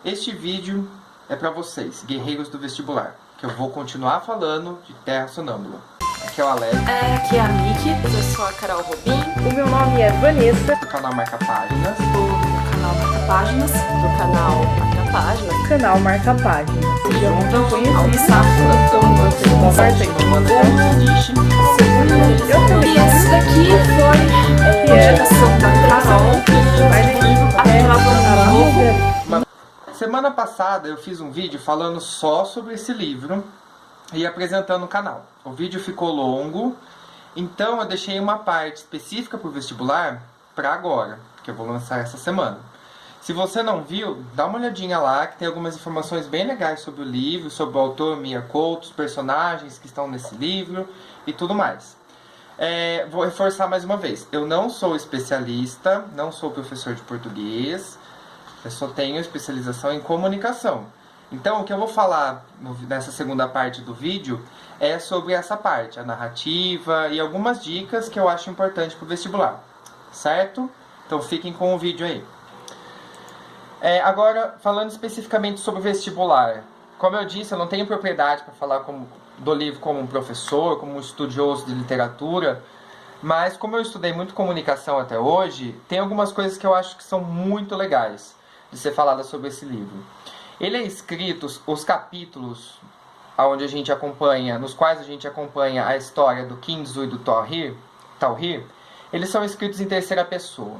Este vídeo é para vocês, guerreiros do vestibular, que eu vou continuar falando de Terra Sonâmbula. Aqui é o Alex. Aqui é a Miki, eu sou a Carol Robin. O meu nome é Vanessa. Do canal Marca Páginas. Do canal Marca Páginas. Do canal Marca Páginas. Canal Marca Páginas. Juntam almoçar plantão. E esse daqui foi a indicação da Carol. Semana passada eu fiz um vídeo falando só sobre esse livro e apresentando o canal. O vídeo ficou longo, então eu deixei uma parte específica para o vestibular para agora, que eu vou lançar essa semana. Se você não viu, dá uma olhadinha lá, que tem algumas informações bem legais sobre o livro, sobre o autor Mia Couto, os personagens que estão nesse livro e tudo mais. Vou reforçar mais uma vez, eu não sou especialista, não sou professor de português, eu só tenho especialização em comunicação. Então, o que eu vou falar nessa segunda parte do vídeo é sobre essa parte, a narrativa e algumas dicas que eu acho importante para o vestibular, certo? Então, fiquem com o vídeo aí. Agora, falando especificamente sobre o vestibular. Como eu disse, eu não tenho propriedade para falar do livro como um professor, como um estudioso de literatura, mas como eu estudei muito comunicação até hoje, tem algumas coisas que eu acho que são muito legais de ser faladas sobre esse livro. Ele é escrito, os capítulos nos quais a gente acompanha a história do Kinzo e do Tauhir, eles são escritos em terceira pessoa.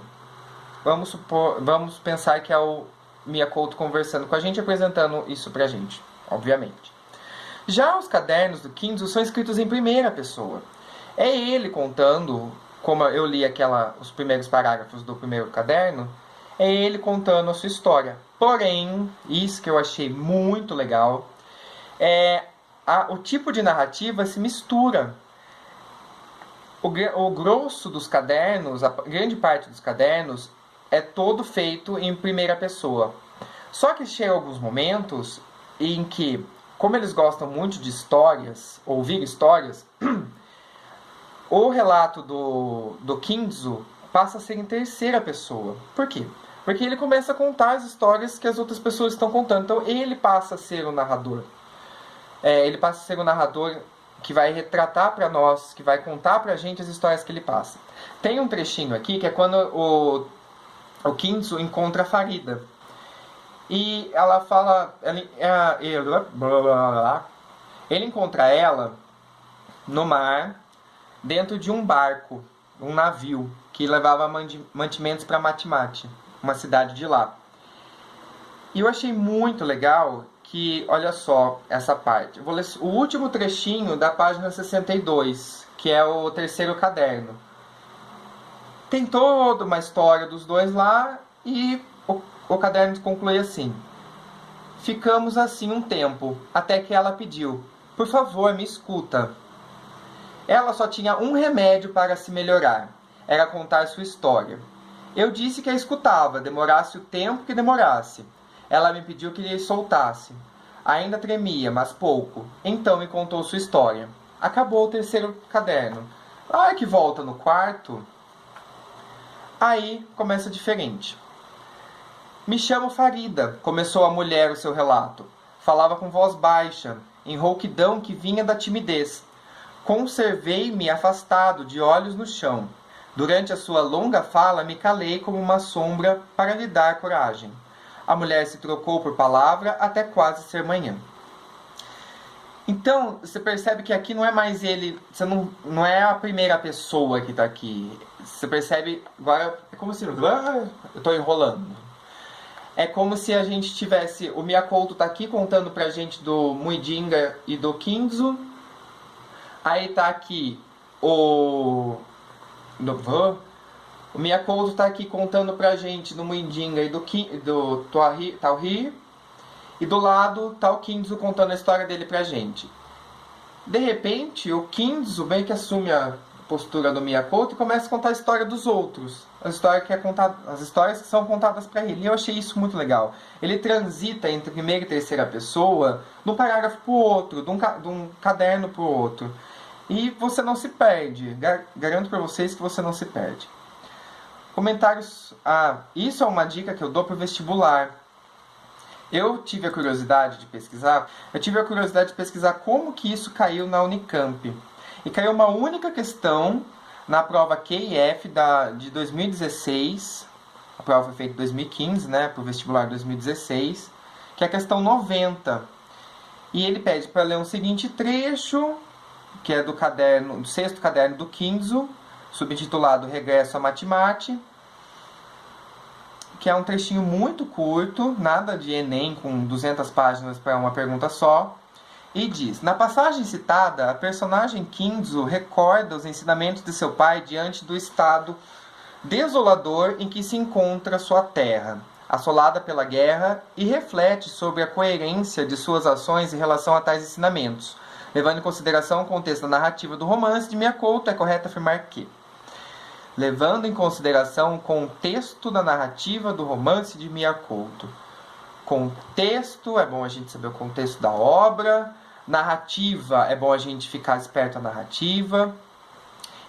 Vamos pensar que é o Mia Couto conversando com a gente, apresentando isso pra gente, obviamente. Já os cadernos do Kinzo são escritos em primeira pessoa. É ele contando, como eu li os primeiros parágrafos do primeiro caderno, é ele contando a sua história. Porém, isso que eu achei muito legal, o tipo de narrativa se mistura. O grosso dos cadernos, a grande parte dos cadernos, é todo feito em primeira pessoa. Só que chegam alguns momentos em que, como eles gostam muito de histórias, ouvir histórias, o relato do Kinzo passa a ser em terceira pessoa. Por quê? Porque ele começa a contar as histórias que as outras pessoas estão contando. Então ele passa a ser o narrador. Ele passa a ser o narrador que vai retratar para nós, que vai contar para a gente as histórias que ele passa. Tem um trechinho aqui que é quando o Kinzo encontra a Farida. E ela fala... Ele encontra ela no mar, dentro de um barco, um navio, que levava mantimentos para Mati-Mati, uma cidade de lá. E eu achei muito legal que, olha só, essa parte. Eu vou ler o último trechinho da página 62, que é o terceiro caderno. Tem toda uma história dos dois lá e o caderno conclui assim. Ficamos assim um tempo, até que ela pediu, por favor, me escuta. Ela só tinha um remédio para se melhorar, era contar sua história. Eu disse que a escutava, demorasse o tempo que demorasse. Ela me pediu que lhe soltasse. Ainda tremia, mas pouco. Então me contou sua história. Acabou o terceiro caderno. A hora que volta no quarto, aí começa diferente. Me chamo Farida, começou a mulher o seu relato. Falava com voz baixa, em rouquidão que vinha da timidez. Conservei-me afastado, de olhos no chão. Durante a sua longa fala, me calei como uma sombra para lhe dar coragem. A mulher se trocou por palavra até quase ser manhã. Então, você percebe que aqui não é mais ele, não é a primeira pessoa que está aqui. Você percebe, agora, é como se... eu estou enrolando. É como se a gente tivesse... O Mia Couto está aqui contando pra gente do Muidinga e do Kinzo. Aí está aqui o Mia Couto está aqui contando pra gente do Muidinga e do Tauhir. E do lado está o Kinzo contando a história dele pra gente. De repente, o Kinzo meio que assume a postura do Mia Couto e começa a contar a história dos outros. As histórias que são contadas para ele. E eu achei isso muito legal. Ele transita entre primeira e terceira pessoa, de um parágrafo para o outro, de um caderno para o outro. E você não se perde. Garanto para vocês que você não se perde. Comentários. Isso é uma dica que eu dou para o vestibular. eu tive a curiosidade de pesquisar, como que isso caiu na Unicamp. E caiu uma única questão na prova QIF de 2016, a prova foi feita em 2015, né, para o vestibular 2016, que é a questão 90. E ele pede para ler um seguinte trecho, que é do sexto caderno do Quinzo, subtitulado Regresso à Matemática, que é um trechinho muito curto, nada de Enem com 200 páginas para uma pergunta só, e diz: na passagem citada, a personagem Quinzo recorda os ensinamentos de seu pai diante do estado desolador em que se encontra sua terra, assolada pela guerra, e reflete sobre a coerência de suas ações em relação a tais ensinamentos. Levando em consideração o contexto da narrativa do romance de Miyakoto, é correto afirmar que... Levando em consideração o contexto da narrativa do romance de Miyakoto. Contexto, é bom a gente saber o contexto da obra. Narrativa, é bom a gente ficar esperto na narrativa.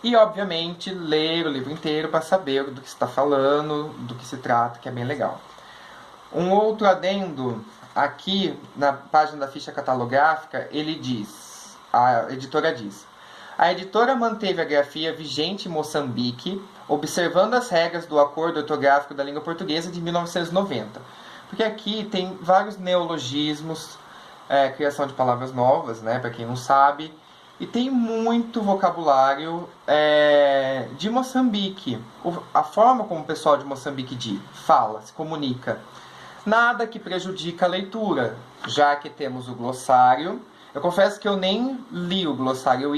E, obviamente, ler o livro inteiro para saber do que está falando, do que se trata, que é bem legal. Um outro adendo, aqui na página da ficha catalográfica, a editora diz: a editora manteve a grafia vigente em Moçambique, observando as regras do Acordo Ortográfico da Língua Portuguesa de 1990. Porque aqui tem vários neologismos, criação de palavras novas, né, para quem não sabe, e tem muito vocabulário de Moçambique. A forma como o pessoal de Moçambique fala, se comunica. Nada que prejudica a leitura, já que temos o glossário. Eu confesso que eu nem li o glossário,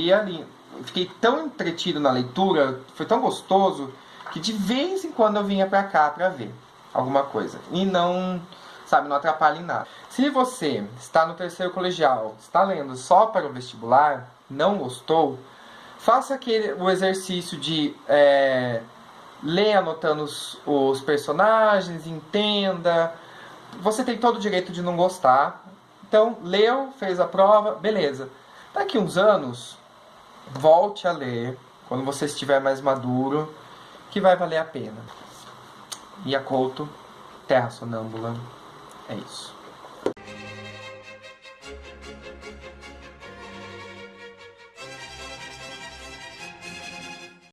fiquei tão entretido na leitura, foi tão gostoso, que de vez em quando eu vinha pra cá pra ver alguma coisa. E não atrapalha em nada. Se você está no terceiro colegial, está lendo só para o vestibular, não gostou, faça o exercício de ler anotando os personagens, entenda. Você tem todo o direito de não gostar. Então, leu, fez a prova, beleza. Daqui uns anos, volte a ler, quando você estiver mais maduro, que vai valer a pena. Miyakoto, Terra Sonâmbula, é isso.